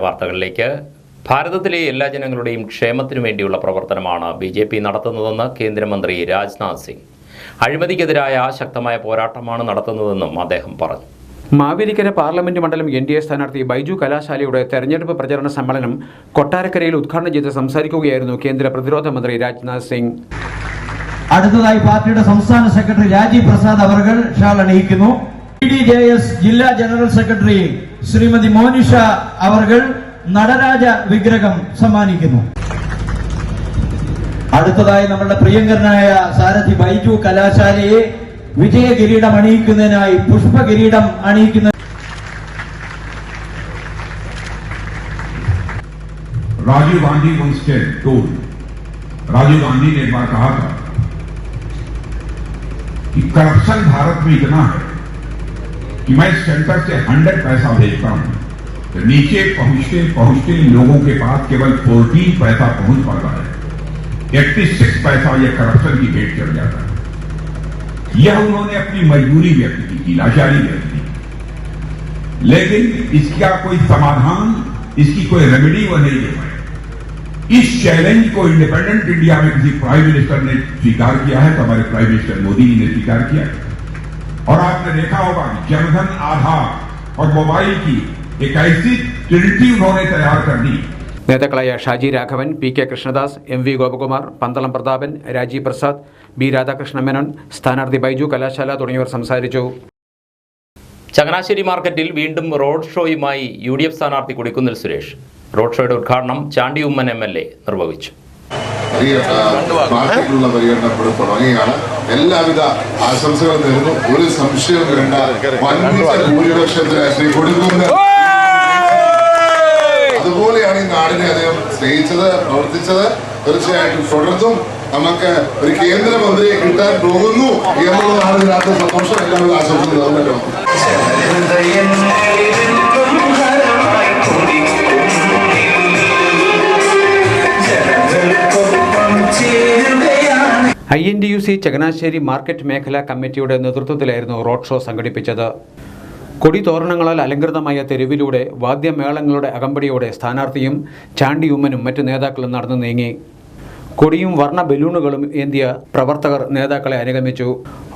വാർത്തകളിലേക്ക്. ഭാരതത്തിലെ എല്ലാ ജനങ്ങളുടെയും ക്ഷേമത്തിനു വേണ്ടിയുള്ള പ്രവർത്തനമാണ് ബിജെപി നടത്തുന്നതെന്ന് കേന്ദ്രമന്ത്രി രാജ്നാഥ് സിംഗ്. അഴിമതിക്കെതിരായ ശക്തമായ പോരാട്ടമാണ് നടത്തുന്നതെന്നും അദ്ദേഹം പറഞ്ഞു. മാവേലിക്കര പാർലമെന്റ് മണ്ഡലം NDA സ്ഥാനാർത്ഥി ബൈജു കലാശാലയുടെ തെരഞ്ഞെടുപ്പ് പ്രചരണ സമ്മേളനം കൊട്ടാരക്കരയിൽ ഉദ്ഘാടനം ചെയ്ത് സംസാരിക്കുകയായിരുന്നു കേന്ദ്ര പ്രതിരോധ മന്ത്രി രാജ്നാഥ് സിംഗ്. അടുത്തതായി പാർട്ടിയുടെ സംസ്ഥാന സെക്രട്ടറി രാജീവ് പ്രസാദ് അവർകൾ ഷാൾ അണിയിക്കുന്നു. PDJS ജില്ലാ ജനറൽ സെക്രട്ടറി ശ്രീമതി മോനിഷ അവർകൾ നടരാജ വിഗ്രഹം സമ്മാനിക്കുന്നു. അടുത്തതായി നമ്മുടെ പ്രിയങ്കരനായ സാരഥി ബൈജു കലാശാലയെ വിജയ കിരീടം അണിയിക്കുന്നതിനായി പുഷ്പകിരീടം അണിയിക്കുന്ന राजीव गांधी once told, राजीव गांधी ने एक बार कहा था कि करप्शन भारत में इतना है कि मैं सेंटर से 100 पैसा भेजता हूं तो नीचे पहुंचते पहुंचते लोगों के पास केवल 14 पैसा पहुंच पाता है. 86 पैसा यह करप्शन की भेंट चढ़ जाता है. यह उन्होंने अपनी मजबूरी व्यक्त की, लाचारी व्यक्त की. लेकिन इसका कोई समाधान, इसकी कोई रेमेडी वो नहीं दे पाए. इस चैलेंज को इंडिपेंडेंट इंडिया में किसी प्राइम मिनिस्टर ने स्वीकार किया है तो हमारे प्राइम मिनिस्टर मोदी जी ने स्वीकार किया है. और आपने देखा होगा जनधन, आधार और मोबाइल की एक ऐसी ट्रिनिटी उन्होंने तैयार कर दी. നേതാക്കളായ Shaji Raghavan, PK Krishnadas, MV Gopakumar, Pandalam Prathapan, Rajeev Prasad, B Radhakrishna Menon, സ്ഥാനാർത്ഥി ബൈജു കലാശാല തുടങ്ങിയവർ സംസാരിച്ചു. ചങ്ങനാശ്ശേരി മാർക്കറ്റിൽ വീണ്ടും റോഡ് ഷോയുമായി UDF സ്ഥാനാർത്ഥി കൊടിക്കുന്നിൽ സുരേഷ്. റോഡ് ഷോയുടെ ഉദ്ഘാടനം ചാണ്ടി ഉമ്മൻ MLA നിർവഹിച്ചു. പാർട്ടിക്കുള്ള പര്യടനം ഇവിടെ തുടങ്ങിയാണ്. എല്ലാവിധ ആശംസകളും നേരുന്നു. ഒരു സംശയവും വേണ്ട. വൻപിച്ച ഭൂരിപക്ഷത്തിന് ശ്രീ കൊടിക്കുന്നിൽ അതുപോലെയാണ് ഈ നാടിനെ അദ്ദേഹം സ്നേഹിച്ചത്, പ്രവർത്തിച്ചത്. തീർച്ചയായിട്ടും തുടർന്നും നമുക്ക് ഒരു കേന്ദ്രമന്ത്രിയെ കിട്ടാൻ പോകുന്നു എന്നുള്ളതാണ് ഇതിനകത്ത് സന്തോഷം. എല്ലാവരും ആശംസ നേർന്നല്ലോ. INTUC ചങ്ങനാശ്ശേരി മാർക്കറ്റ് മേഖലാ കമ്മിറ്റിയുടെ നേതൃത്വത്തിലായിരുന്നു റോഡ് ഷോ സംഘടിപ്പിച്ചത്. കൊടിതോരണങ്ങളാൽ അലങ്കൃതമായ തെരുവിലൂടെ വാദ്യമേളങ്ങളുടെ അകമ്പടിയോടെ സ്ഥാനാർത്ഥിയും ചാണ്ടി ഉമ്മനും മറ്റ് നേതാക്കളും നടന്നു നീങ്ങി. കൊടിയും വർണ്ണ ബലൂണുകളും ഏന്തിയ പ്രവർത്തകർ നേതാക്കളെ അനുഗമിച്ചു.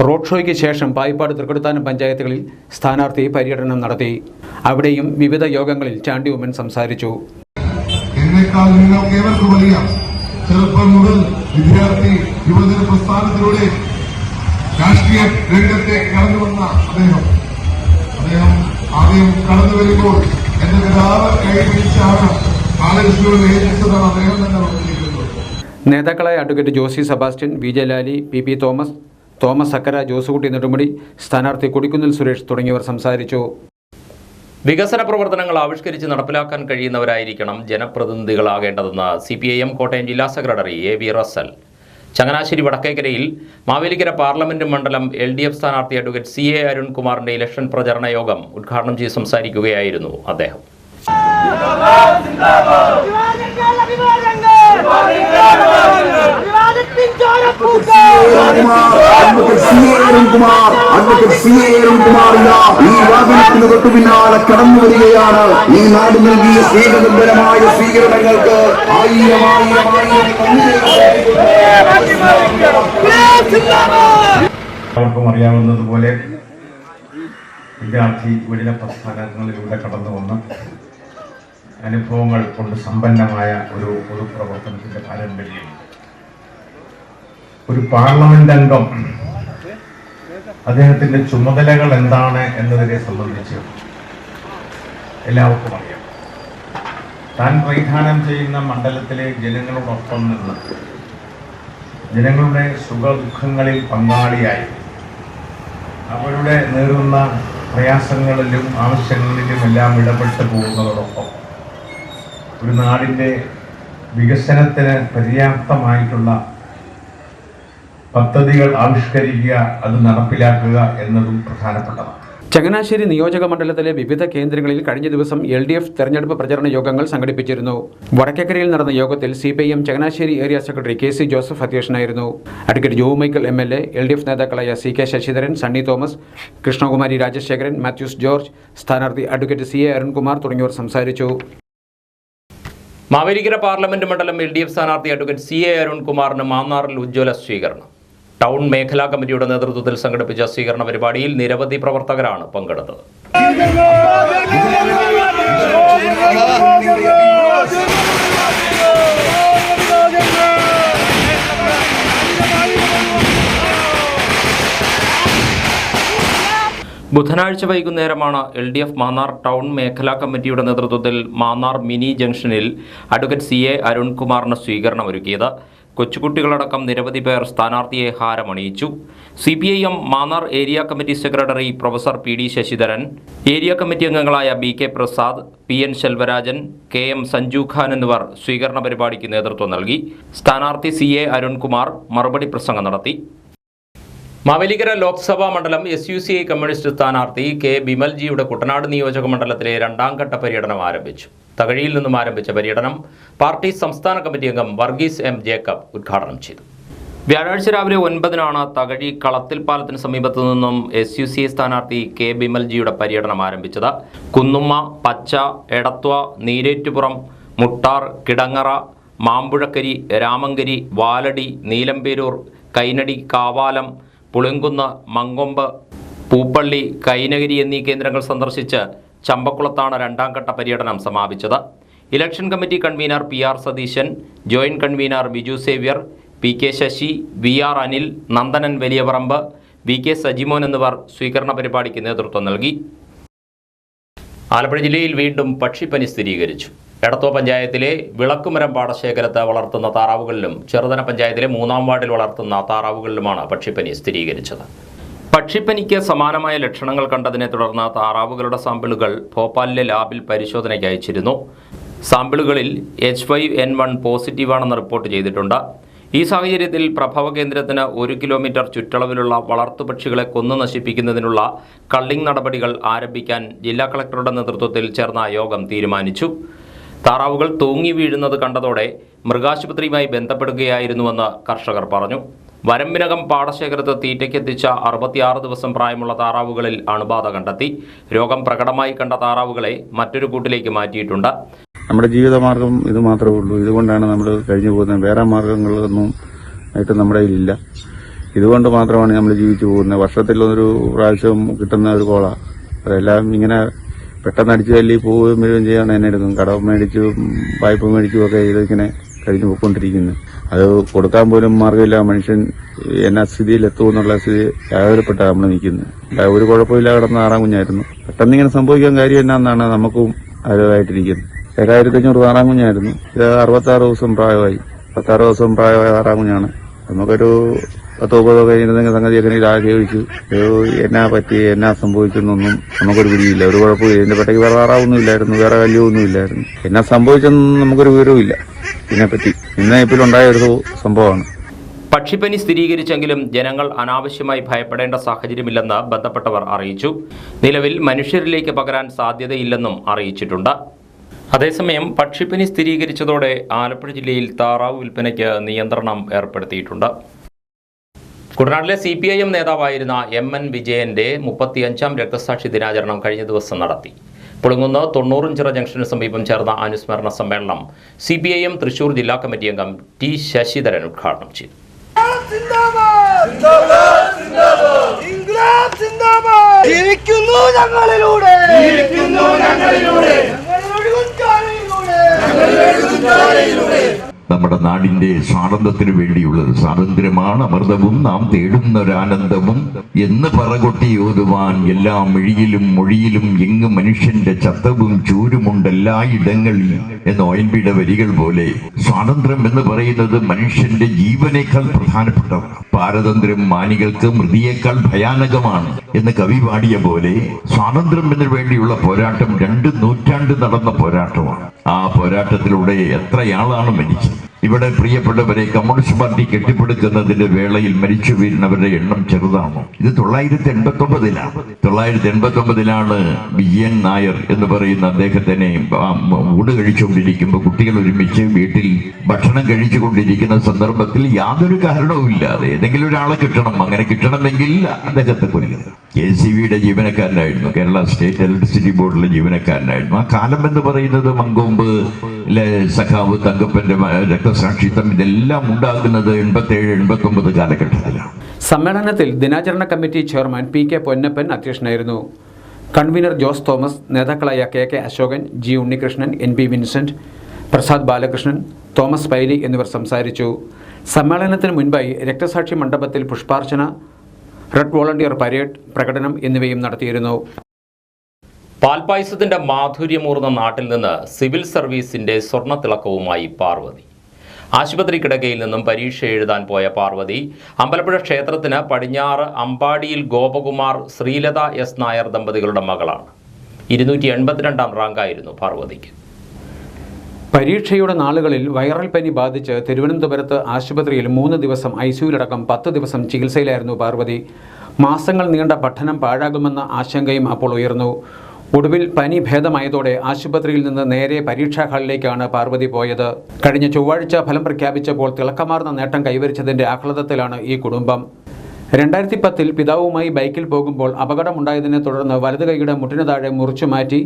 റോഡ് ഷോയ്ക്ക് ശേഷം പായിപ്പാട് തൃക്കൊടിത്താനം പഞ്ചായത്തുകളിൽ സ്ഥാനാർത്ഥി പര്യടനം നടത്തി. അവിടെയും വിവിധ യോഗങ്ങളിൽ ചാണ്ടി ഉമ്മൻ സംസാരിച്ചു. ചെറുപ്പം മുതൽ വിദ്യാർത്ഥി യുവജന പ്രസ്ഥാനത്തിലൂടെ രാഷ്ട്രീയ രംഗത്തെ കടന്നു വന്ന അദ്ദേഹം ആദ്യം കടന്നു വരുമ്പോൾ എന്റെ പിതാവ് കൈപിടിച്ചാണ് കാലകൃഷ്ണയോട് ഏൽപ്പിച്ചതാണ് അദ്ദേഹം തന്നെ പറഞ്ഞിരിക്കുന്നത്. നേതാക്കളായ advocate Josy Sebastian, VJ Lali, PP Thomas Sakkara, Josekutty Nedumudi, സ്ഥാനാർത്ഥി കൊടിക്കുന്നിൽ സുരേഷ് തുടങ്ങിയവർ സംസാരിച്ചു. വികസന പ്രവർത്തനങ്ങൾ ആവിഷ്കരിച്ച് നടപ്പിലാക്കാൻ കഴിയുന്നവരായിരിക്കണം ജനപ്രതിനിധികളാകേണ്ടതെന്ന് CPIM കോട്ടയം ജില്ലാ സെക്രട്ടറി AV റസൽ. ചങ്ങനാശ്ശേരി വടക്കേക്കരയിൽ മാവേലിക്കര പാർലമെന്റ് മണ്ഡലം LDF സ്ഥാനാർത്ഥി അഡ്വക്കേറ്റ് CA അരുൺകുമാറിന്റെ ഇലക്ഷൻ പ്രചരണ യോഗം ഉദ്ഘാടനം ചെയ്ത് സംസാരിക്കുകയായിരുന്നു അദ്ദേഹം. പിന്നാലെ കടന്നു വരികയാണ്. ഈ നാട് നൽകിയ സ്നേഹനിർഭരമായ സ്വീകരണങ്ങൾക്ക് എല്ലാവർക്കും അറിയാവുന്നതുപോലെ വിദ്യാർത്ഥി വിടുന്ന പ്രസ്ഥാനങ്ങളിലൂടെ കടന്നു വന്ന അനുഭവങ്ങൾ കൊണ്ട് സമ്പന്നമായ ഒരു പൊതുപ്രവർത്തനത്തിന്റെ പാരമ്പര്യം. ഒരു പാർലമെന്റ് അംഗം അദ്ദേഹത്തിന്റെ ചുമതലകൾ എന്താണ് എന്നതിനെ സംബന്ധിച്ച് എല്ലാവർക്കും അറിയാം. താൻ പ്രതിനിധാനം ചെയ്യുന്ന മണ്ഡലത്തിലെ ജനങ്ങളോടൊപ്പം നിന്ന് ജനങ്ങളുടെ സുഖദുഃഖങ്ങളിൽ പങ്കാളിയായി അവരുടെ നേരിടുന്ന പ്രയാസങ്ങളിലും ആവശ്യങ്ങളിലും എല്ലാം ഇടപെട്ട് പോകുന്നതോടൊപ്പം ഒരു നാടിൻ്റെ വികസനത്തിന് പര്യാപ്തമായിട്ടുള്ള പദ്ധതികൾ ആവിഷ്കരിക്കുക, അത് നടപ്പിലാക്കുക എന്നതും പ്രധാനപ്പെട്ടതാണ്. ചങ്ങനാശ്ശേരി നിയോജക മണ്ഡലത്തിലെ വിവിധ കേന്ദ്രങ്ങളിൽ കഴിഞ്ഞ ദിവസം LDF തെരഞ്ഞെടുപ്പ് പ്രചരണ യോഗങ്ങൾ സംഘടിപ്പിച്ചിരുന്നു. വടക്കേക്കരയിൽ നടന്ന യോഗത്തിൽ CPIM Changanassery area secretary KC Joseph അധ്യക്ഷനായിരുന്നു. അഡ്വക്കേറ്റ് ജോ മൈക്കൽ MLA, LDF നേതാക്കളായ CK Sasidharan, Sunny Thomas, Krishnakumari Rajasekharan, Mathews George, സ്ഥാനാർത്ഥി അഡ്വക്കേറ്റ് CA അരുൺകുമാർ തുടങ്ങിയവർ സംസാരിച്ചു. മാവേലിക്കര പാർലമെന്റ് മണ്ഡലം LDF സ്ഥാനാർത്ഥി അഡ്വക്കേറ്റ് CA അരുൺകുമാറിന് മാന്നാറിൽ ഉജ്ജ്വല സ്വീകരണം. ടൗൺ മേഖലാ കമ്മിറ്റിയുടെ നേതൃത്വത്തിൽ സംഘടിപ്പിച്ച സ്വീകരണ പരിപാടിയിൽ നിരവധി പ്രവർത്തകരാണ് പങ്കെടുത്തത്. ബുധനാഴ്ച വൈകുന്നേരമാണ് LDF മാന്നാർ ടൗൺ മേഖലാ കമ്മിറ്റിയുടെ നേതൃത്വത്തിൽ മാന്നാർ മിനി ജംഗ്ഷനിൽ അഡ്വക്കേറ്റ് CA അരുൺകുമാറിന് സ്വീകരണം ഒരുക്കിയത്. കൊച്ചുകുട്ടികളടക്കം നിരവധി പേർ സ്ഥാനാർത്ഥിയെ ഹാരമണിയിച്ചു. CPIM Mannar area committee secretary professor PD Sasidharan, area committee അംഗങ്ങളായ BK Prasad, PN Selvarajan, KM Sanju Khan എന്നിവർ സ്വീകരണ പരിപാടിക്ക് നേതൃത്വം നൽകി. സ്ഥാനാർത്ഥി CA അരുൺകുമാർ മറുപടി പ്രസംഗം നടത്തി. മാവേലിക്കര ലോക്സഭാ മണ്ഡലം SUCI കമ്മ്യൂണിസ്റ്റ് സ്ഥാനാർത്ഥി K ബിമൽജിയുടെ കുട്ടനാട് നിയോജക മണ്ഡലത്തിലെ രണ്ടാം ഘട്ട പര്യടനം ആരംഭിച്ചു. തകഴിയിൽ നിന്നും ആരംഭിച്ച പര്യടനം പാർട്ടി സംസ്ഥാന കമ്മിറ്റി അംഗം വർഗീസ് M ജേക്കബ് ഉദ്ഘാടനം ചെയ്തു. വ്യാഴാഴ്ച രാവിലെ 9-നാണ് തകഴി കളത്തിൽ പാലത്തിന് സമീപത്തു നിന്നും SUCI സ്ഥാനാർത്ഥി K ബിമൽജിയുടെ പര്യടനം ആരംഭിച്ചത്. കുന്നുമ്മ, പച്ച, എടത്വ, നീരേറ്റുപുറം, മുട്ടാർ, കിടങ്ങറ, മാമ്പുഴക്കരി, രാമങ്കരി, വാലടി, നീലമ്പേരൂർ, കൈനടി, കാവാലം, പുളിങ്കുന്ന്, മങ്കൊമ്പ്, പൂപ്പള്ളി, കൈനഗിരി എന്നീ കേന്ദ്രങ്ങൾ സന്ദർശിച്ച് ചമ്പക്കുളത്താണ് രണ്ടാം ഘട്ട പര്യടനം സമാപിച്ചത്. Election committee convener PR Satheesan, joint convener Biju Xavier, PK Sasi, VR Anil, Nandanan Valiyaparambu, VK Sajimon എന്നിവർ സ്വീകരണ പരിപാടിക്ക് നേതൃത്വം നൽകി. ആലപ്പുഴ ജില്ലയിൽ വീണ്ടും പക്ഷിപ്പനി സ്ഥിരീകരിച്ചു. എടത്വ പഞ്ചായത്തിലെ വിളക്കുമരം പാടശേഖരത്ത് വളർത്തുന്ന താറാവുകളിലും ചെറുതന പഞ്ചായത്തിലെ 3-ാം വാർഡിൽ വളർത്തുന്ന താറാവുകളിലുമാണ് പക്ഷിപ്പനി സ്ഥിരീകരിച്ചത്. പക്ഷിപ്പനിക്ക് സമാനമായ ലക്ഷണങ്ങൾ കണ്ടതിനെ തുടർന്ന് താറാവുകളുടെ സാമ്പിളുകൾ ഭോപ്പാലിലെ ലാബിൽ പരിശോധനയ്ക്ക് അയച്ചിരുന്നു. സാമ്പിളുകളിൽ H5N1 പോസിറ്റീവാണെന്ന് റിപ്പോർട്ട് ചെയ്തിട്ടുണ്ട്. ഈ സാഹചര്യത്തിൽ പ്രഭവ കേന്ദ്രത്തിന് 1 കിലോമീറ്റർ ചുറ്റളവിലുള്ള വളർത്തുപക്ഷികളെ കൊന്നു നശിപ്പിക്കുന്നതിനുള്ള കള്ളിംഗ് നടപടികൾ ആരംഭിക്കാൻ ജില്ലാ കളക്ടറുടെ നേതൃത്വത്തിൽ ചേർന്ന യോഗം തീരുമാനിച്ചു. താറാവുകൾ തൂങ്ങി വീഴുന്നത് കണ്ടതോടെ മൃഗാശുപത്രിയുമായി ബന്ധപ്പെടുകയായിരുന്നുവെന്ന് കർഷകർ പറഞ്ഞു. വരമ്പിനകം പാടശേഖരത്ത് തീറ്റയ്ക്കെത്തിച്ച 66 ദിവസം പ്രായമുള്ള താറാവുകളിൽ അണുബാധ കണ്ടെത്തി. രോഗം പ്രകടമായി കണ്ട താറാവുകളെ മറ്റൊരു കൂട്ടിലേക്ക് മാറ്റിയിട്ടുണ്ട്. നമ്മുടെ ജീവിതമാർഗം ഇത് മാത്രമേ ഉള്ളൂ. ഇതുകൊണ്ടാണ് നമ്മൾ കഴിഞ്ഞു പോകുന്നത്. വേറെ മാർഗങ്ങളൊന്നും ആയിട്ട് നമ്മുടെ കയ്യിലില്ല. ഇതുകൊണ്ട് മാത്രമാണ് നമ്മൾ ജീവിച്ചു പോകുന്നത്. വർഷത്തിലൊരു പ്രാവശ്യം കിട്ടുന്ന ഒരു കോള. അതെല്ലാം ഇങ്ങനെ പെട്ടെന്ന് അടിച്ചു തല്ലി പോവുകയും വീഴുകയും ചെയ്യാൻ തന്നെ എടുക്കും. കടം മേടിച്ചും വായ്പ മേടിച്ചും ഒക്കെ ഇതിങ്ങനെ കഴിഞ്ഞു പോയിക്കൊണ്ടിരിക്കുന്നു. അത് കൊടുക്കാൻ പോലും മാർഗമില്ല. മനുഷ്യൻ എന്നാ സ്ഥിതിയിലെത്തുമെന്നുള്ള സ്ഥിതി വ്യാകുലപ്പെട്ടാണ് നമ്മൾ നിൽക്കുന്നത്. ഒരു കുഴപ്പമില്ല, കിടന്ന ആറാം കുഞ്ഞായിരുന്നു. പെട്ടെന്ന് ഇങ്ങനെ സംഭവിക്കാൻ കാര്യം എന്നാന്നാണ് നമുക്കും ആരോഗ്യമായിട്ടിരിക്കുന്നത്. 7500 ആറാം കുഞ്ഞായിരുന്നു. ഇത് 66 ദിവസം പ്രായമായി. 16 ദിവസം പ്രായമായ ആറാം കുഞ്ഞാണ്. നമുക്കൊരു 10-20 കഴിഞ്ഞിരുന്നെങ്കിൽ സംഗതിയൊക്കെ ആഗ്രഹിച്ചു. എന്നാ പറ്റി, എന്നാ സംഭവിച്ചെന്നൊന്നും നമുക്കൊരു പിടിയില്ല. ഒരു കുഴപ്പമില്ല. ഇതിന്റെ പെട്ടയ്ക്ക് വേറെ ആറാവൊന്നുമില്ലായിരുന്നു, വേറെ കല്യൊന്നുമില്ലായിരുന്നു. എന്നാ സംഭവിച്ചെന്നൊന്നും നമുക്കൊരു വിവരവുമില്ല. ഇതിനെപ്പറ്റി ഇന്നുണ്ടായ ഒരു സംഭവമാണ്. പക്ഷിപ്പനി സ്ഥിരീകരിച്ചെങ്കിലും ജനങ്ങൾ അനാവശ്യമായി ഭയപ്പെടേണ്ട സാഹചര്യമില്ലെന്ന് ബന്ധപ്പെട്ടവർ അറിയിച്ചു. നിലവിൽ മനുഷ്യരിലേക്ക് പകരാൻ സാധ്യതയില്ലെന്നും അറിയിച്ചിട്ടുണ്ട്. അതേസമയം പക്ഷിപ്പനി സ്ഥിരീകരിച്ചതോടെ ആലപ്പുഴ ജില്ലയിൽ താറാവ് വിൽപ്പനയ്ക്ക് നിയന്ത്രണം ഏർപ്പെടുത്തിയിട്ടുണ്ട്. കുട്ടനാട്ടിലെ CPIM നേതാവായിരുന്ന MN വിജയന്റെ 35-ാം രക്തസാക്ഷി ദിനാചരണം കഴിഞ്ഞ ദിവസം നടത്തി. പുളിങ്കുന്ന് 90-ചിറ ജംഗ്ഷന് സമീപം ചേർന്ന അനുസ്മരണ സമ്മേളനം CPIM തൃശൂർ ജില്ലാ കമ്മിറ്റി അംഗം T ശശിധരൻ ഉദ്ഘാടനം ചെയ്തു. നമ്മുടെ നാടിന്റെ സ്വാതന്ത്ര്യത്തിനു വേണ്ടിയുള്ളത് സ്വാതന്ത്ര്യമാണ് അമൃതവും നാം തേടുന്നൊരാനന്ദവും എന്ന് പറകൊട്ടിയോതുവാൻ എല്ലാ മിഴിയിലും മൊഴിയിലും എങ്ങ് മനുഷ്യന്റെ ചത്തവും ചൂരുമുണ്ട് എല്ലായിടങ്ങളിൽ എന്ന ONVയുടെ വരികൾ പോലെ സ്വാതന്ത്ര്യം എന്ന് പറയുന്നത് മനുഷ്യന്റെ ജീവനേക്കാൾ പ്രധാനപ്പെട്ടതാണ്. പാരതന്ത്ര്യം മാനികൾക്ക് മൃതിയേക്കാൾ ഭയാനകമാണ് എന്ന് കവി പാടിയ പോലെ സ്വാതന്ത്ര്യത്തിന് വേണ്ടിയുള്ള പോരാട്ടം 2 നൂറ്റാണ്ട് നടന്ന പോരാട്ടമാണ്. ആ പോരാട്ടത്തിലൂടെ എത്രയാളാണ് മരിച്ചത്. ഇവിടെ പ്രിയപ്പെട്ടവരെ, കമ്മ്യൂണിസ്റ്റ് പാർട്ടി കെട്ടിപ്പടുക്കുന്നതിന്റെ വേളയിൽ മരിച്ചു വീഴുന്നവരുടെ എണ്ണം ചെറുതാണോ? ഇത് 989-ലാണ്. 989-ലാണ് വിജയൻ നായർ എന്ന് പറയുന്ന അദ്ദേഹത്തിനെ ഊട് കഴിച്ചുകൊണ്ടിരിക്കുമ്പോൾ കുട്ടികൾ ഒരുമിച്ച് വീട്ടിൽ ഭക്ഷണം കഴിച്ചുകൊണ്ടിരിക്കുന്ന സന്ദർഭത്തിൽ യാതൊരു കാരണവുമില്ലാതെ ഏതെങ്കിലും ഒരാളെ കിട്ടണം. അങ്ങനെ കിട്ടണമെങ്കിൽ അദ്ദേഹത്തെ കൊല്ലുക. KCBയുടെ ജീവനക്കാരനായിരുന്നു, കേരള സ്റ്റേറ്റ് ഇലക്ട്രിസിറ്റി ബോർഡിലെ ജീവനക്കാരനായിരുന്നു. ആ കാലം എന്ന് പറയുന്നത് മങ്കൊമ്പ്, സഖാവ് തങ്കപ്പന്റെ രക്തസാക്ഷിത്വം, ഇതെല്ലാം ഉണ്ടാകുന്നത് 87-89 കാലഘട്ടത്തിലാണ്. സമ്മേളനത്തിൽ ദിനാചരണ കമ്മിറ്റി ചെയർമാൻ PK പൊന്നപ്പൻ അധ്യക്ഷനായിരുന്നു. കൺവീനർ ജോസ് തോമസ്, നേതാക്കളായ KK Asokan, G Unnikrishnan, NP Vincent, Prasad Balakrishnan, Thomas Paily എന്നിവർ സംസാരിച്ചു. സമ്മേളനത്തിന് മുൻപായി രക്തസാക്ഷി മണ്ഡപത്തിൽ പുഷ്പാർച്ചന, റെഡ് വോളണ്ടിയർ പരേഡ്, പ്രകടനം എന്നിവയും നടത്തിയിരുന്നു. പാൽപായസത്തിന്റെ മാധുര്യമൂർന്ന നാട്ടിൽ നിന്ന് സിവിൽ സർവീസിന്റെ സ്വർണ്ണത്തിളക്കവുമായി പാർവതി. ആശുപത്രി കിടക്കയിൽ നിന്നും പരീക്ഷ എഴുതാൻ പോയ പാർവതി അമ്പലപ്പുഴ ക്ഷേത്രത്തിന് പടിഞ്ഞാറ് അമ്പാടിയിൽ ഗോപകുമാർ ശ്രീലത S നായർ ദമ്പതികളുടെ മകളാണ്. 282-ാം റാങ്കായിരുന്നു പാർവതിക്ക്. പരീക്ഷയുടെ നാളുകളിൽ വൈറൽ പനി ബാധിച്ച് തിരുവനന്തപുരത്ത് ആശുപത്രിയിൽ 3 ദിവസം ICUവിലടക്കം 10 ദിവസം ചികിത്സയിലായിരുന്നു പാർവതി. മാസങ്ങൾ നീണ്ട പഠനം പാഴാകുമെന്ന ആശങ്കയും അപ്പോൾ ഉയർന്നു. ഒടുവിൽ പനി ഭേദമായതോടെ ആശുപത്രിയിൽ നിന്ന് നേരെ പരീക്ഷാ ഹാളിലേക്കാണ് പാർവതി പോയത്. കഴിഞ്ഞ ചൊവ്വാഴ്ച ഫലം പ്രഖ്യാപിച്ചപ്പോൾ തിളക്കമാർന്ന നേട്ടം കൈവരിച്ചതിന്റെ ആഹ്ലാദത്തിലാണ് ഈ കുടുംബം. 2010-ൽ പിതാവുമായി ബൈക്കിൽ പോകുമ്പോൾ അപകടമുണ്ടായതിനെ തുടർന്ന് വലതു കൈയുടെ മുട്ടിന് താഴെ മുറിച്ചു മാറ്റി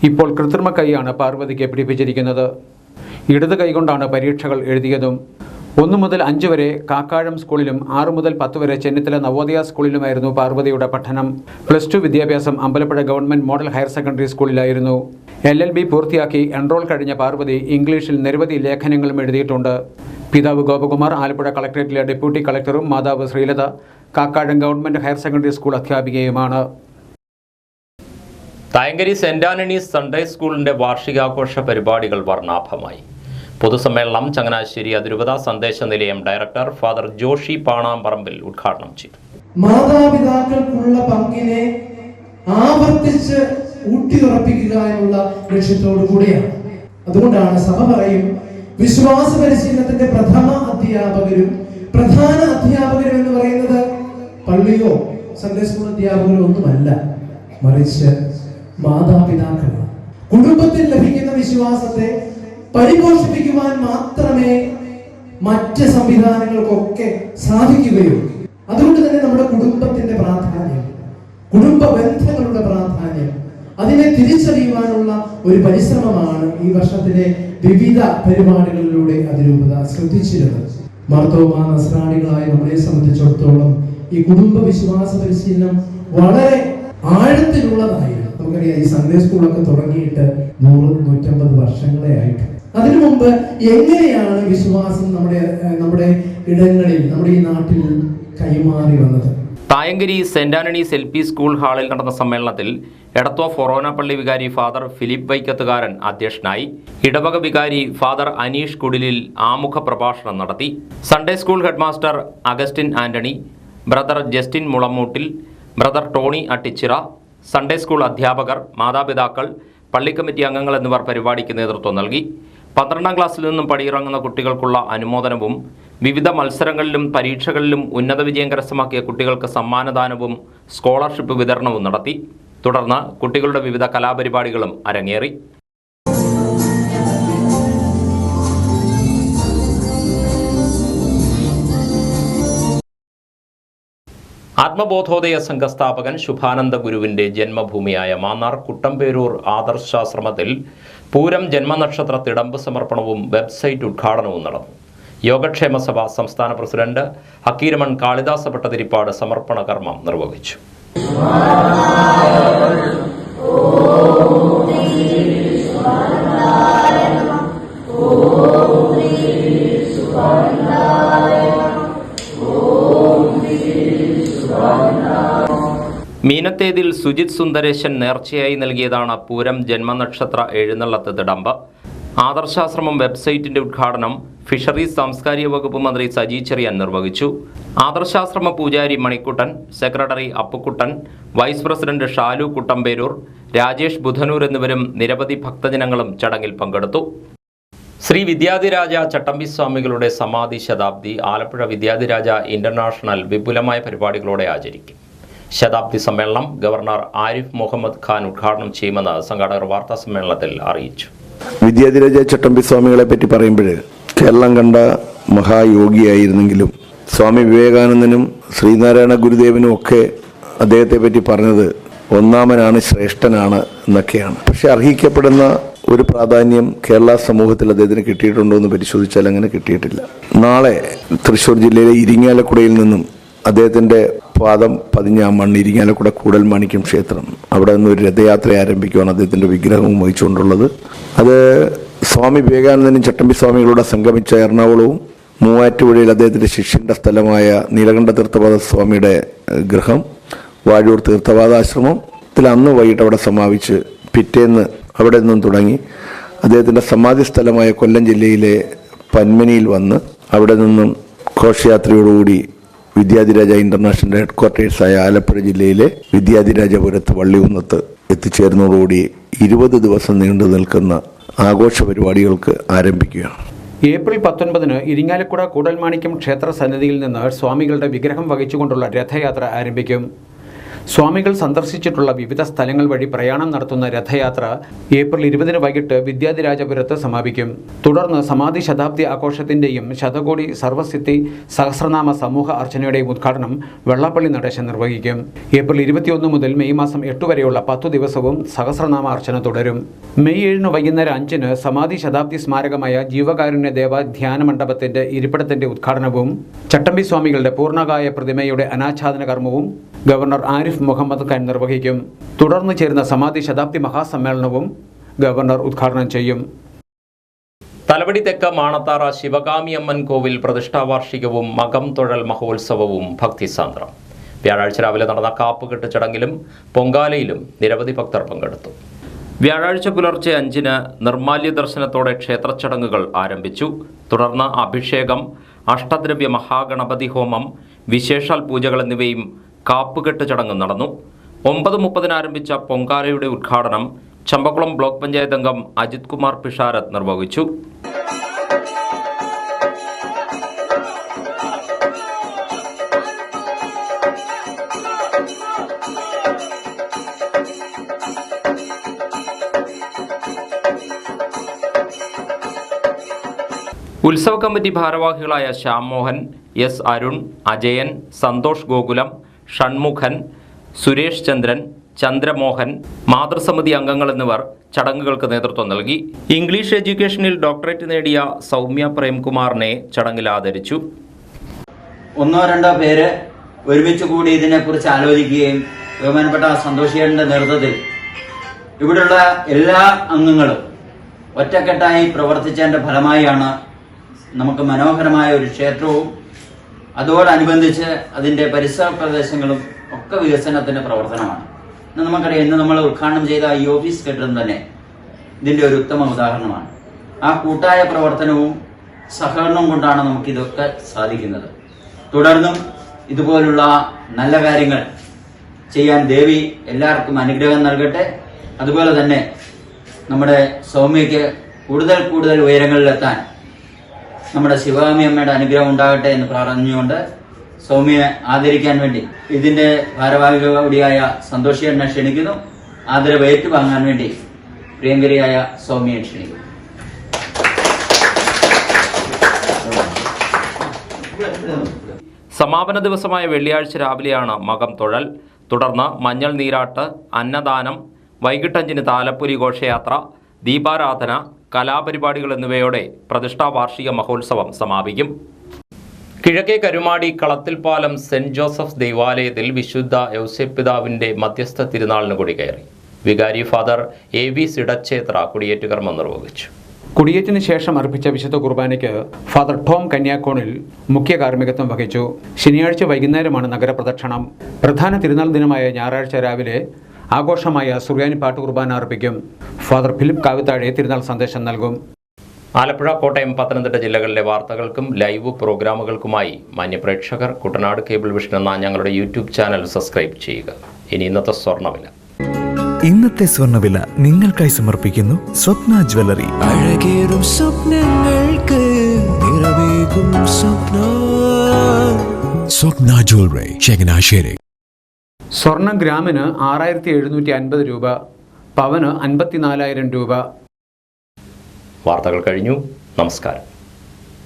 ഇപ്പോൾ കൃത്രിമ കൈയാണ് പാർവതിക്ക് പിടിപ്പിച്ചിരിക്കുന്നത്. ഇടത് കൈകൊണ്ടാണ് പരീക്ഷകൾ എഴുതിയതും. 1 മുതൽ 5 വരെ കാക്കാഴം സ്കൂളിലും 6 മുതൽ 10 വരെ ചെന്നിത്തല നവോദയ സ്കൂളിലുമായിരുന്നു പാർവതിയുടെ പഠനം. +2 വിദ്യാഭ്യാസം Ambalappuzha government model higher secondary സ്കൂളിലായിരുന്നു. LLB പൂർത്തിയാക്കി എൻറോൾ കഴിഞ്ഞ പാർവതി ഇംഗ്ലീഷിൽ നിരവധി ലേഖനങ്ങളും എഴുതിയിട്ടുണ്ട്. പിതാവ് ഗോപകുമാർ ആലപ്പുഴ കളക്ടറേറ്റിലെ ഡെപ്യൂട്ടി കളക്ടറും മാതാവ് Sreelatha Kakkazham government higher secondary school അധ്യാപികയുമാണ്. തായങ്കരി സെന്റ് ആന്റണീസ് സൺഡേ സ്കൂളിന്റെ വാർഷികാഘോഷ പരിപാടികൾ വർണ്ണാഭമായി. പൊതുസമ്മേളനം ചങ്ങനാശ്ശേരി അതിരൂപത സന്ദേശ നിലയം ഡയറക്ടർ ഫാദർ ജോഷി പാണാമ്പറമ്പിൽ ഉദ്ഘാടനം ചെയ്തു. മാതാപിതാക്കൾക്കുള്ള പങ്കിനെ ആവർത്തിച്ച് ഊട്ടിയുറപ്പിക്കുക എന്നുള്ള ലക്ഷ്യത്തോടു കൂടിയാണ്. അതുകൊണ്ടാണ് സഭ പറയും, വിശ്വാസ പരിശീലനത്തിന്റെ പ്രഥമ അധ്യാപകരും പ്രധാന അധ്യാപകരും എന്ന് പറയുന്നത് പള്ളിയോ സൺഡേ സ്കൂൾ അധ്യാപകരോ ഒന്നുമല്ല, മറിച്ച് മാതാപിതാക്കളാണ്. കുടുംബത്തിൽ ലഭിക്കുന്ന വിശ്വാസത്തെ പരിപോഷിപ്പിക്കുവാൻ മാത്രമേ മറ്റ് സംവിധാനങ്ങൾക്കൊക്കെ സാധിക്കുകയുള്ളൂ. അതുകൊണ്ട് തന്നെ നമ്മുടെ കുടുംബത്തിന്റെ പ്രാധാന്യം, കുടുംബ ബന്ധങ്ങളുടെ പ്രാധാന്യം, അതിനെ തിരിച്ചറിയുവാനുള്ള ഒരു പരിശ്രമമാണ് ഈ വർഷത്തിലെ വിവിധ പരിപാടികളിലൂടെ അതിരൂപത ശ്രദ്ധിച്ചിരുന്നത്. മാർത്തോമാ നസ്രാണികളായ നമ്മളെ സംബന്ധിച്ചിടത്തോളം ഈ കുടുംബ വിശ്വാസ പരിശീലനം വളരെ ആഴത്തിലുള്ളതായിരുന്നു. നമുക്കറിയാം, ഈ സൺഡേ സ്കൂളൊക്കെ തുടങ്ങിയിട്ട് 100-150 വർഷങ്ങളെ ആയിട്ട്. അതിനു മുമ്പ് എങ്ങനെയാണ് വിശ്വാസം നമ്മുടെ ഇടങ്ങളിൽ, നമ്മുടെ ഈ നാട്ടിൽ കൈമാറി വന്നത്? Thayankari saint Antony's LP school ഹാളിൽ നടന്ന സമ്മേളനത്തിൽ എടത്വ ഫൊറോന പള്ളി വികാരി ഫാദർ ഫിലിപ്പ് വൈക്കത്തുകാരൻ അധ്യക്ഷനായി. ഇടവക വികാരി ഫാദർ അനീഷ് കുടിലിൽ ആമുഖ പ്രഭാഷണം നടത്തി. Sunday school headmaster Augustine Antony, brother Justin Mulamoottil, brother Tony Attichira, Sunday school അധ്യാപകർ, മാതാപിതാക്കൾ, പള്ളി കമ്മിറ്റി അംഗങ്ങൾ എന്നിവർ പരിപാടിക്ക് നേതൃത്വം നൽകി. 12ാം ക്ലാസ്സിൽ നിന്നും പടിയിറങ്ങുന്ന കുട്ടികൾക്കുള്ള അനുമോദനവും വിവിധ മത്സരങ്ങളിലും പരീക്ഷകളിലും ഉന്നത വിജയം കരസ്ഥമാക്കിയ കുട്ടികൾക്ക് സമ്മാനദാനവും സ്കോളർഷിപ്പ് വിതരണവും നടത്തി. തുടർന്ന് കുട്ടികളുടെ വിവിധ കലാപരിപാടികളും അരങ്ങേറി. ആത്മബോധോദയ സംഘ സ്ഥാപകൻ ശുഭാനന്ദ ഗുരുവിന്റെ ജന്മഭൂമിയായ മാന്നാർ കുട്ടമ്പേരൂർ ആദർശാശ്രമത്തിൽ പൂരം ജന്മനക്ഷത്ര തിടമ്പ് സമർപ്പണവും വെബ്സൈറ്റ് ഉദ്ഘാടനവും നടന്നു. യോഗക്ഷേമ സഭ സംസ്ഥാന പ്രസിഡന്റ് ഹക്കീരമൺ കാളിദാസ ഭട്ടതിരിപ്പാട് സമർപ്പണ കർമ്മം നിർവഹിച്ചു. മീനത്തേതിൽ സുജിത് സുന്ദരേശൻ നേർച്ചയായി നൽകിയതാണ് പൂരം ജന്മനക്ഷത്ര എഴുന്നള്ളത്ത് തിടമ്പ്. ആദർശാശ്രമം വെബ്സൈറ്റിന്റെ ഉദ്ഘാടനം ഫിഷറീസ് സാംസ്കാരിക വകുപ്പ് മന്ത്രി സജി ചെറിയാൻ നിർവഹിച്ചു. ആദർശാശ്രമ പൂജാരി Manikuttan, secretary Appukuttan, vice president Shalu Kuttamperoor, Rajesh Budhanoor എന്നിവരും നിരവധി ഭക്തജനങ്ങളും ചടങ്ങിൽ പങ്കെടുത്തു. ശ്രീ വിദ്യാധിരാജ ചട്ടമ്പി സ്വാമികളുടെ സമാധി ശതാബ്ദി ആലപ്പുഴ വിദ്യാധിരാജ ഇന്റർനാഷണൽ വിപുലമായ പരിപാടികളോടെ ആചരിക്കും. ശതാബ്ദി സമ്മേളനം ഗവർണർ ആരിഫ് മുഹമ്മദ് ഖാൻ ഉദ്ഘാടനം ചെയ്യുമെന്ന് സംഘാടകർ വാർത്താ സമ്മേളനത്തിൽ അറിയിച്ചു. വിദ്യാധിരാജ ചട്ടമ്പി സ്വാമികളെ പറ്റി പറയുമ്പോൾ കേരളം കണ്ട മഹായോഗിയായിരുന്നെങ്കിലും സ്വാമി വിവേകാനന്ദനും ശ്രീനാരായണ ഗുരുദേവനും ഒക്കെ അദ്ദേഹത്തെ പറ്റി പറഞ്ഞത് ഒന്നാമനാണ്, ശ്രേഷ്ഠനാണ് എന്നൊക്കെയാണ്. പക്ഷെ അർഹിക്കപ്പെടുന്ന ഒരു പ്രാധാന്യം കേരള സമൂഹത്തിൽ അദ്ദേഹത്തിന് കിട്ടിയിട്ടുണ്ടോ എന്ന് പരിശോധിച്ചാൽ അങ്ങനെ കിട്ടിയിട്ടില്ല. നാളെ തൃശ്ശൂർ ജില്ലയിലെ ഇരിങ്ങാലക്കുടയിൽ നിന്നും അദ്ദേഹത്തിൻ്റെ പാദം പതിഞ്ഞ മണ്ണ് ഇരിങ്ങാലക്കുട കൂടൽമാണിക്യം ക്ഷേത്രം, അവിടെ നിന്ന് ഒരു രഥയാത്ര ആരംഭിക്കുകയാണ് അദ്ദേഹത്തിൻ്റെ വിഗ്രഹവും വഹിച്ചുകൊണ്ടുള്ളത്. അത് സ്വാമി വിവേകാനന്ദനും ചട്ടമ്പി സ്വാമികളോട് സംഗമിച്ച എറണാകുളവും മൂവാറ്റുപുഴയിൽ അദ്ദേഹത്തിൻ്റെ ശിഷ്യൻ്റെ സ്ഥലമായ നീലകണ്ഠ തീർത്ഥപാദ സ്വാമിയുടെ ഗൃഹം, വാഴൂർ തീർത്ഥപാദാശ്രമത്തിൽ അന്ന് വൈകിട്ട് അവിടെ സമാപിച്ച് പിറ്റേന്ന് അവിടെ നിന്നും തുടങ്ങി അദ്ദേഹത്തിൻ്റെ സമാധി സ്ഥലമായ കൊല്ലം ജില്ലയിലെ പന്മനയിൽ വന്ന് അവിടെ നിന്നും ഘോഷയാത്രയോടുകൂടി വിദ്യാധിരാജ ഇന്റർനാഷണൽ ഹെഡ്ക്വാർട്ടേഴ്സായ ആലപ്പുഴ ജില്ലയിലെ വിദ്യാധിരാജപുരത്ത് വള്ളികുന്നത്ത് എത്തിച്ചേരുന്നതോടുകൂടി 20 ദിവസം നീണ്ടു നിൽക്കുന്ന ആഘോഷ പരിപാടികൾക്ക് ആരംഭിക്കുകയാണ്. ഏപ്രിൽ 19-ന് ഇരിങ്ങാലക്കുട കൂടൽമാണിക്യം ക്ഷേത്ര സന്നിധിയിൽ നിന്ന് സ്വാമികളുടെ വിഗ്രഹം വഹിച്ചുകൊണ്ടുള്ള രഥയാത്ര ആരംഭിക്കും. സ്വാമികൾ സന്ദർശിച്ചിട്ടുള്ള വിവിധ സ്ഥലങ്ങൾ വഴി പ്രയാണം നടത്തുന്ന രഥയാത്ര ഏപ്രിൽ 20-ന് വൈകിട്ട് വിദ്യാധിരാജപുരത്ത് സമാപിക്കും. തുടർന്ന് സമാധി ശതാബ്ദി ആഘോഷത്തിൻ്റെയും ശതകോടി സർവസിദ്ധി സഹസ്രനാമ സമൂഹ അർച്ചനയുടെയും ഉദ്ഘാടനം വെള്ളാപ്പള്ളി നടേശൻ നിർവഹിക്കും. ഏപ്രിൽ 21 മുതൽ മെയ് മാസം 8 വരെയുള്ള 10 ദിവസവും സഹസ്രനാമ അർച്ചന തുടരും. മെയ് 7-ന് വൈകുന്നേരം 5-ന് സമാധി ശതാബ്ദി സ്മാരകമായ ജീവകാരുണ്യ ദേവ ധ്യാന മണ്ഡപത്തിന്റെ ഇരിപ്പിടത്തിന്റെ ഉദ്ഘാടനവും ചട്ടമ്പി സ്വാമികളുടെ പൂർണ്ണകായ പ്രതിമയുടെ അനാച്ഛാദന കർമ്മവും ഗവർണർ ആരിഫ് മുഹമ്മദ് ഖാൻ നിർവഹിക്കും. തുടർന്ന് ചേരുന്ന സമാധി ശതാബ്ദി മഹാസമ്മേളനവും ഗവർണർ ഉദ്ഘാടനം ചെയ്യും. തലവടി തെക്ക് മാണത്താറ ശിവകാമിയമ്മൻ കോവിൽ പ്രതിഷ്ഠാവാർഷികവും മകം തൊഴൽ മഹോത്സവവും ഭക്തിസാന്ദ്രം. വ്യാഴാഴ്ച രാവിലെ നടന്ന കാപ്പുകെട്ട് ചടങ്ങിലും പൊങ്കാലയിലും നിരവധി ഭക്തർ പങ്കെടുത്തു. വ്യാഴാഴ്ച പുലർച്ചെ 5-ന് നിർമാല്യ ദർശനത്തോടെ ക്ഷേത്രച്ചടങ്ങുകൾ ആരംഭിച്ചു. തുടർന്ന് അഭിഷേകം, അഷ്ടദ്രവ്യ മഹാഗണപതി ഹോമം, വിശേഷാൽ പൂജകൾ എന്നിവയും കാപ്പുകെട്ട് ചടങ്ങ് നടന്നു. 9:30-ന് ആരംഭിച്ച പൊങ്കാലയുടെ ഉദ്ഘാടനം ചമ്പക്കുളം ബ്ലോക്ക് പഞ്ചായത്ത് അംഗം അജിത് കുമാർ പിഷാരത്ത് നിർവഹിച്ചു. ഉത്സവ കമ്മിറ്റി ഭാരവാഹികളായ ശ്യാം മോഹൻ, എസ് അരുൺ, അജയൻ, സന്തോഷ് ഗോകുലം, ഷൺമുഖൻ, സുരേഷ് ചന്ദ്രൻ, ചന്ദ്രമോഹൻ, മാതൃസമിതി അംഗങ്ങൾ എന്നിവർ ചടങ്ങുകൾക്ക് നേതൃത്വം നൽകി. ഇംഗ്ലീഷ് എഡ്യൂക്കേഷനിൽ ഡോക്ടറേറ്റ് നേടിയ സൗമ്യ പ്രേംകുമാറിനെ ചടങ്ങിൽ ആദരിച്ചു. 1-2 പേര് ഒരുമിച്ച് കൂടി ഇതിനെക്കുറിച്ച് ആലോചിക്കുകയും ബഹുമാനപ്പെട്ട സന്തോഷിയുടെ നേതൃത്വത്തിൽ ഇവിടെയുള്ള എല്ലാ അംഗങ്ങളും ഒറ്റക്കെട്ടായി പ്രവർത്തിച്ചതിന്റെ ഫലമായാണ് നമുക്ക് മനോഹരമായ ഒരു ക്ഷേത്രവും അതോടനുബന്ധിച്ച് അതിൻ്റെ പരിസര പ്രദേശങ്ങളും ഒക്കെ വികസനത്തിന്റെ പ്രവർത്തനമാണ്. നമുക്കറിയാം, ഇന്ന് നമ്മൾ ഉദ്ഘാടനം ചെയ്ത ഈ ഓഫീസ് കെട്ടിടം തന്നെ ഇതിന്റെ ഒരു ഉത്തമ ഉദാഹരണമാണ്. ആ കൂട്ടായ പ്രവർത്തനവും സഹകരണവും കൊണ്ടാണ് നമുക്കിതൊക്കെ സാധിക്കുന്നത്. തുടർന്നും ഇതുപോലുള്ള നല്ല കാര്യങ്ങൾ ചെയ്യാൻ ദേവി എല്ലാവർക്കും അനുഗ്രഹം നൽകട്ടെ. അതുപോലെ തന്നെ നമ്മുടെ സൗമ്യയ്ക്ക് കൂടുതൽ ഉയരങ്ങളിലെത്താൻ നമ്മുടെ ശിവകാമി അമ്മയുടെ അനുഗ്രഹം ഉണ്ടാകട്ടെ എന്ന് പറഞ്ഞുകൊണ്ട് സൗമ്യയെ ആദരിക്കാൻ വേണ്ടി ഇതിന്റെ ഭാരവാഹികൾ കൂടിയായ സന്തോഷിയെ ക്ഷണിക്കുന്നു. ആദരവ് ഏറ്റുവാങ്ങാൻ വേണ്ടി പ്രിയങ്കരിയായ സൗമ്യയെ ക്ഷണിക്കുന്നു. സമാപന ദിവസമായ വെള്ളിയാഴ്ച രാവിലെയാണ് മകം തൊഴൽ. തുടർന്ന് മഞ്ഞൾ നീരാട്ട്, അന്നദാനം, വൈകിട്ട് 5-ന് താലപ്പൊലി ഘോഷയാത്ര, ദീപാരാധന, കലാപരിപാടികൾ എന്നിവയോടെ പ്രതിഷ്ഠാ വാർഷിക മഹോത്സവം സമാപിക്കും. കിഴക്കേ കരുമാടി കളത്തിൽപ്പാലം സെന്റ് ജോസഫ്സ് ദേവാലയത്തിൽ വിശുദ്ധ യൗസേപ്പിതാവിന്റെ മധ്യസ്ഥ തിരുനാളിന് കൊടികയറി. വികാരി ഫാദർ AV സിടച്ചേത്ര കൊടിയേറ്റുകർമ്മം നിർവഹിച്ചു. കൊടിയേറ്റിന് ശേഷം അർപ്പിച്ച വിശുദ്ധ കുർബാനയ്ക്ക് ഫാദർ ടോം കന്യാക്കോണിൽ മുഖ്യ കാർമ്മികത്വം വഹിച്ചു. ശനിയാഴ്ച വൈകുന്നേരമാണ് നഗരപ്രദക്ഷിണം. പ്രധാന തിരുനാൾ ദിനമായ ഞായറാഴ്ച രാവിലെ ആഘോഷമായ സുറിയാനി പാട്ട് കുർബാന അർപ്പിക്കും. ഫാദർ ഫിലിപ്പ് കാവിത്താഴെ തിരുനാൾ സന്ദേശം നൽകും. ആലപ്പുഴ, കോട്ടയം, പത്തനംതിട്ട ജില്ലകളിലെ വാർത്തകൾക്കും ലൈവ് പ്രോഗ്രാമുകൾക്കുമായി മാന്യപ്രേക്ഷകർ കുട്ടനാട് കേബിൾ വിഷൻ എന്ന ഞങ്ങളുടെ യൂട്യൂബ് ചാനൽ സബ്സ്ക്രൈബ് ചെയ്യുക. ഇനി ഇന്നത്തെ സ്വർണ്ണവില. ഇന്നത്തെ സ്വർണ്ണവില നിങ്ങൾക്കായി സമർപ്പിക്കുന്നു സ്വപ്ന ജ്വല്ലറി. അഴകേറും സ്വപ്നങ്ങൾക്ക് നിറവേകും സ്വപ്ന ജ്വല്ലറി, ചങ്ങനാശ്ശേരി. സ്വർണം ഗ്രാമിന് 6750 രൂപ, പവന് 54,000 രൂപ. വാർത്തകൾ കഴിഞ്ഞു. നമസ്കാരം.